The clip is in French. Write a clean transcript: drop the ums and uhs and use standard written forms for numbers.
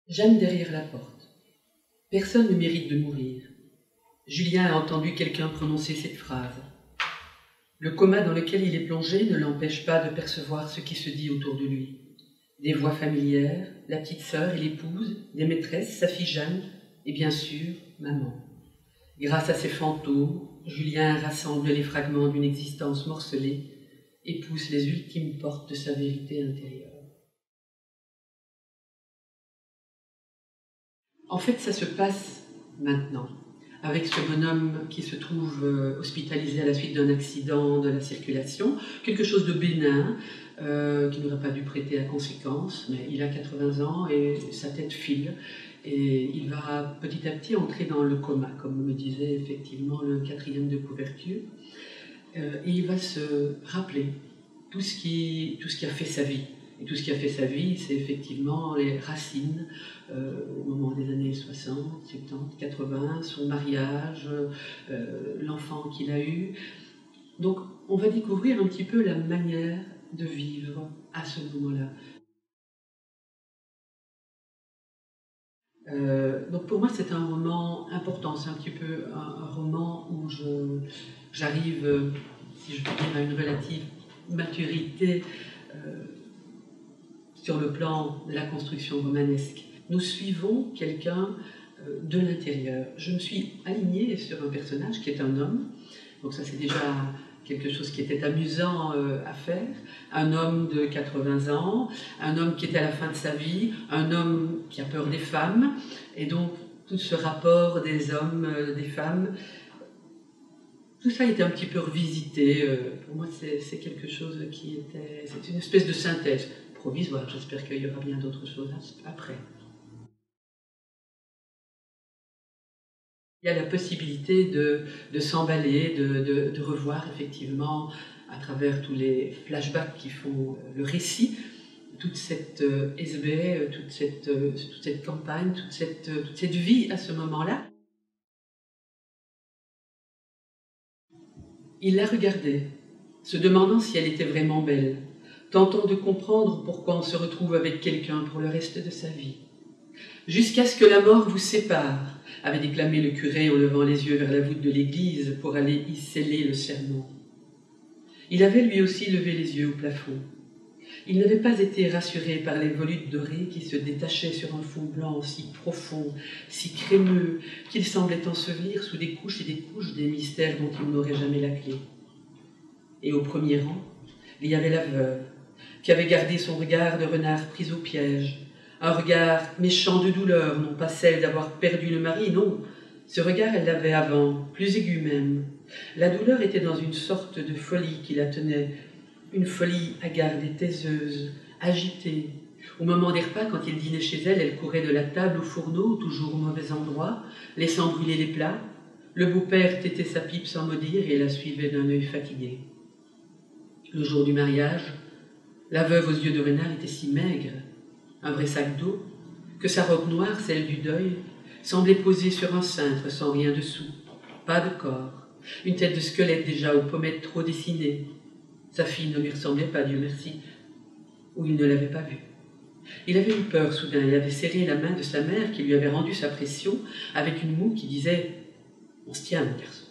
Jeanne derrière la porte. Personne ne mérite de mourir. Julien a entendu quelqu'un prononcer cette phrase. Le coma dans lequel il est plongé ne l'empêche pas de percevoir ce qui se dit autour de lui. Des voix familières, la petite sœur et l'épouse, des maîtresses, sa fille Jeanne et bien sûr, maman. Grâce à ces fantômes, Julien rassemble les fragments d'une existence morcelée et pousse les ultimes portes de sa vérité intérieure. En fait, ça se passe maintenant, avec ce bonhomme qui se trouve hospitalisé à la suite d'un accident de la circulation, quelque chose de bénin, qui n'aurait pas dû prêter à conséquence, mais il a 80 ans et sa tête file, et il va petit à petit entrer dans le coma, comme me disait effectivement le 4e de couverture, et il va se rappeler tout ce qui a fait sa vie. Et tout ce qui a fait sa vie, c'est effectivement les racines au moment des années 60, 70, 80, son mariage, l'enfant qu'il a eu. Donc on va découvrir un petit peu la manière de vivre à ce moment-là. Donc pour moi c'est un roman important, c'est un petit peu un roman où j'arrive, si je peux dire, à une relative maturité sur le plan de la construction romanesque. Nous suivons quelqu'un de l'intérieur. Je me suis alignée sur un personnage qui est un homme, donc ça c'est déjà quelque chose qui était amusant à faire, un homme de 80 ans, un homme qui est à la fin de sa vie, un homme qui a peur des femmes, et donc tout ce rapport des hommes, des femmes, tout ça a été un petit peu revisité. Pour moi c'est quelque chose qui était, c'est une espèce de synthèse provisoire, j'espère qu'il y aura bien d'autres choses après. Il y a la possibilité de s'emballer, de revoir effectivement à travers tous les flashbacks qui font le récit, toute cette SB, toute cette campagne, toute cette vie à ce moment-là. Il la regardait, se demandant si elle était vraiment belle, tentant de comprendre pourquoi on se retrouve avec quelqu'un pour le reste de sa vie. « Jusqu'à ce que la mort vous sépare », avait déclamé le curé en levant les yeux vers la voûte de l'église pour aller y sceller le serment. Il avait lui aussi levé les yeux au plafond. Il n'avait pas été rassuré par les volutes dorées qui se détachaient sur un fond blanc si profond, si crémeux, qu'il semblait ensevelir sous des couches et des couches des mystères dont il n'aurait jamais la clé. Et au premier rang, il y avait la veuve, qui avait gardé son regard de renard pris au piège, un regard méchant de douleur, non pas celle d'avoir perdu le mari, non. Ce regard, elle l'avait avant, plus aigu même. La douleur était dans une sorte de folie qui la tenait, une folie hagarde et taiseuse, agitée. Au moment des repas, quand il dînait chez elle, elle courait de la table au fourneau, toujours au mauvais endroit, laissant brûler les plats. Le beau-père tétait sa pipe sans mot dire et la suivait d'un œil fatigué. Le jour du mariage, la veuve aux yeux de renard était si maigre, un vrai sac d'eau, que sa robe noire, celle du deuil, semblait posée sur un cintre sans rien dessous, pas de corps, une tête de squelette déjà aux pommettes trop dessinées. Sa fille ne lui ressemblait pas, Dieu merci, ou il ne l'avait pas vue. Il avait eu peur soudain, il avait serré la main de sa mère qui lui avait rendu sa pression avec une moue qui disait « On se tient, mon garçon ».